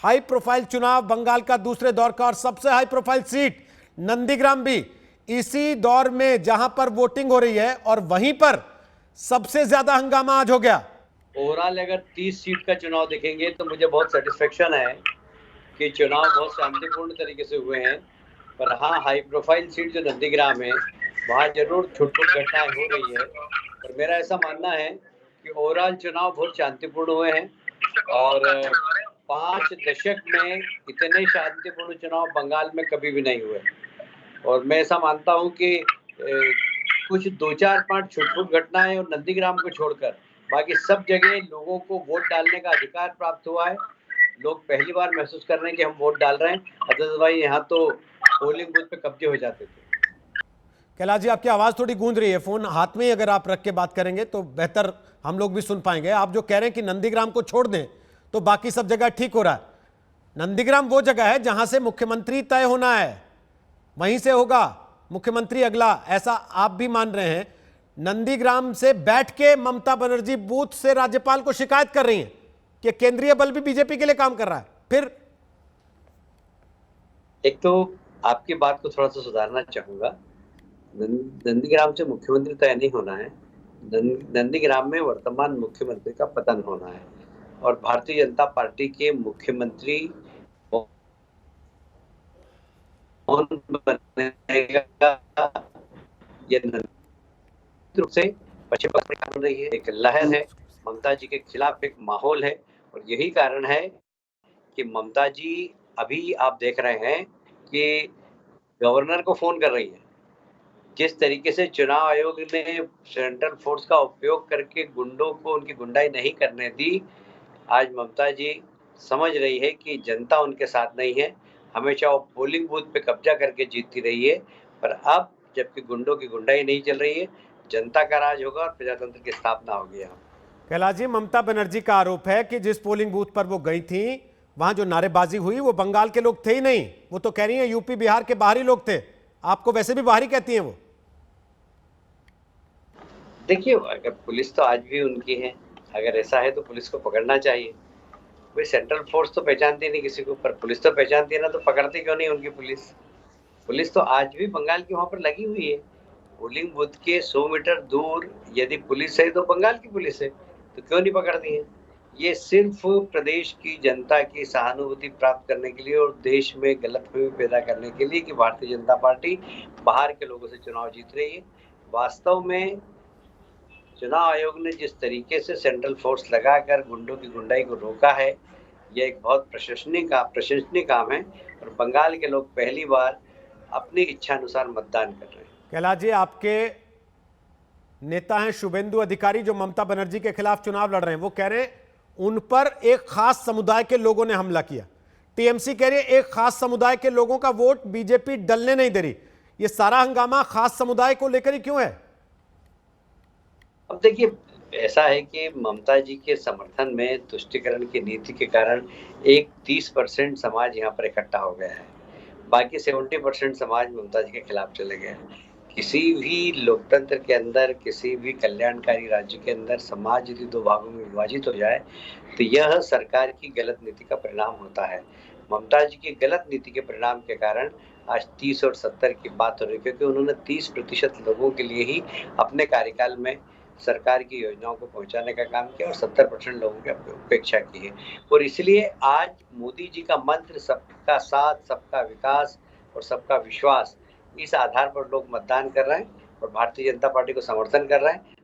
High profile चुनाव, बंगाल का दूसरे दौर का और सबसे हाई प्रोफाइल सीट नंदीग्राम भी इसी दौर में जहां पर वोटिंग हो रही है और वहीं पर सबसे ज्यादा हंगामा आज हो गया। ओवरऑल अगर 30 सीट का चुनाव देखेंगे तो मुझे बहुत सेटिस्फेक्शन है कि चुनाव बहुत शांतिपूर्ण तरीके से हुए हैं। पर हाँ, हाई प्रोफाइल सीट जो नंदीग्राम है वहाँ जरूर छुटपुट घटनाएं हो रही है। पर मेरा ऐसा मानना है कि ओवरऑल चुनाव बहुत शांतिपूर्ण हुए हैं और 5 दशक में इतने शांतिपूर्ण चुनाव बंगाल में कभी भी नहीं हुए। और मैं ऐसा मानता हूँ कि कुछ 2-4-5 छुटपुट घटनाएं और नंदीग्राम को छोड़कर बाकी सब जगह लोगों को वोट डालने का अधिकार प्राप्त हुआ है। लोग पहली बार महसूस कर रहे हैं कि हम वोट डाल रहे हैं, अदरवाइज यहाँ तो पोलिंग बूथ पे कब्जे हो जाते थे। कैलाश जी, आपकी आवाज थोड़ी गूंज रही है, फोन हाथ में ही अगर आप रख के बात करेंगे तो बेहतर हम लोग भी सुन पाएंगे। आप जो कह रहे हैं कि नंदीग्राम को छोड़ दें तो बाकी सब जगह ठीक हो रहा है। नंदीग्राम वो जगह है जहां से मुख्यमंत्री तय होना है, वहीं से होगा मुख्यमंत्री अगला, ऐसा आप भी मान रहे हैं। नंदीग्राम से बैठ के ममता बनर्जी बूथ से राज्यपाल को शिकायत कर रही हैं कि केंद्रीय बल भी बीजेपी के लिए काम कर रहा है। फिर एक तो आपकी बात को थोड़ा सा सुधारना चाहूंगा। नंदीग्राम से मुख्यमंत्री तय नहीं होना है, नंदीग्राम में वर्तमान मुख्यमंत्री का पतन होना है और भारतीय जनता पार्टी के मुख्यमंत्री कौन बनेगा ये रूप से पश्चिम बंगाल में रही है, एक लहर है, ममता जी के खिलाफ एक माहौल है। और यही कारण है कि ममता जी अभी आप देख रहे हैं कि गवर्नर को फोन कर रही है। जिस तरीके से चुनाव आयोग ने सेंट्रल फोर्स का उपयोग करके गुंडों को उनकी गुंडाई नहीं करने दी, आज ममता जी समझ रही है कि जनता उनके साथ नहीं है। हमेशा वो पोलिंग बूथ पे कब्जा करके जीतती रही है, पर अब जबकि गुंडों की गुंडाई नहीं चल रही है, जनता का राज होगा और प्रजातंत्र की स्थापना होगी। यहाँ कैलाश जी, ममता बनर्जी का आरोप है कि जिस पोलिंग बूथ पर वो गई थी वहां जो नारेबाजी हुई वो बंगाल के लोग थे ही नहीं, वो तो कह रही हैं यूपी बिहार के बाहरी लोग थे। आपको वैसे भी बाहरी कहती हैं वो। देखिए, अगर पुलिस तो आज भी उनकी है, अगर ऐसा है तो पुलिस को पकड़ना चाहिए। भाई सेंट्रल फोर्स तो पहचानती नहीं किसी को, पर पुलिस तो पहचानती है ना, तो पकड़ती क्यों नहीं उनकी पुलिस? पुलिस तो आज भी बंगाल की वहां पर लगी हुई है। पोलिंग बूथ के 100 मीटर दूर यदि पुलिस है तो बंगाल की पुलिस है, तो क्यों नहीं पकड़ती है? ये सिर्फ प्रदेश की जनता की सहानुभूति प्राप्त करने के लिए और देश में गलतफहमी पैदा करने के लिए कि भारतीय जनता पार्टी बाहर के लोगों से चुनाव जीत रही है। वास्तव में चुनाव आयोग ने जिस तरीके से सेंट्रल फोर्स लगाकर गुंडों की गुंडाई को रोका है, यह एक बहुत प्रशंसनीय काम है और बंगाल के लोग पहली बार अपनी इच्छा अनुसार मतदान कर रहे हैं। कैलाश जी, आपके नेता हैं शुभेंदु अधिकारी जो ममता बनर्जी के खिलाफ चुनाव लड़ रहे हैं, वो कह रहे हैं उन पर एक खास समुदाय के लोगों ने हमला किया। टीएमसी कह रही है एक खास समुदाय के लोगों का वोट बीजेपी डलने नहीं दे रही। ये सारा हंगामा खास समुदाय को लेकर ही क्यों है? अब देखिए, ऐसा है कि ममता जी के समर्थन में तुष्टीकरण की नीति के कारण एक 30% समाज यहाँ पर इकट्ठा हो गया है, बाकी 70% समाज ममता जी के खिलाफ चले गए हैं। किसी भी लोकतंत्र के अंदर, किसी भी कल्याणकारी राज्य के अंदर समाज यदि 2 भागों में विभाजित हो जाए तो यह सरकार की गलत नीति का परिणाम होता है। ममता जी की गलत नीति के परिणाम के कारण आज 30 और 70 की बात हो रही है, क्योंकि उन्होंने 30% लोगों के लिए ही अपने कार्यकाल में सरकार की योजनाओं को पहुंचाने का काम किया और 70% लोगों की उपेक्षा की है। और इसलिए आज मोदी जी का मंत्र सबका साथ, सबका विकास और सबका विश्वास, इस आधार पर लोग मतदान कर रहे हैं और भारतीय जनता पार्टी को समर्थन कर रहे हैं।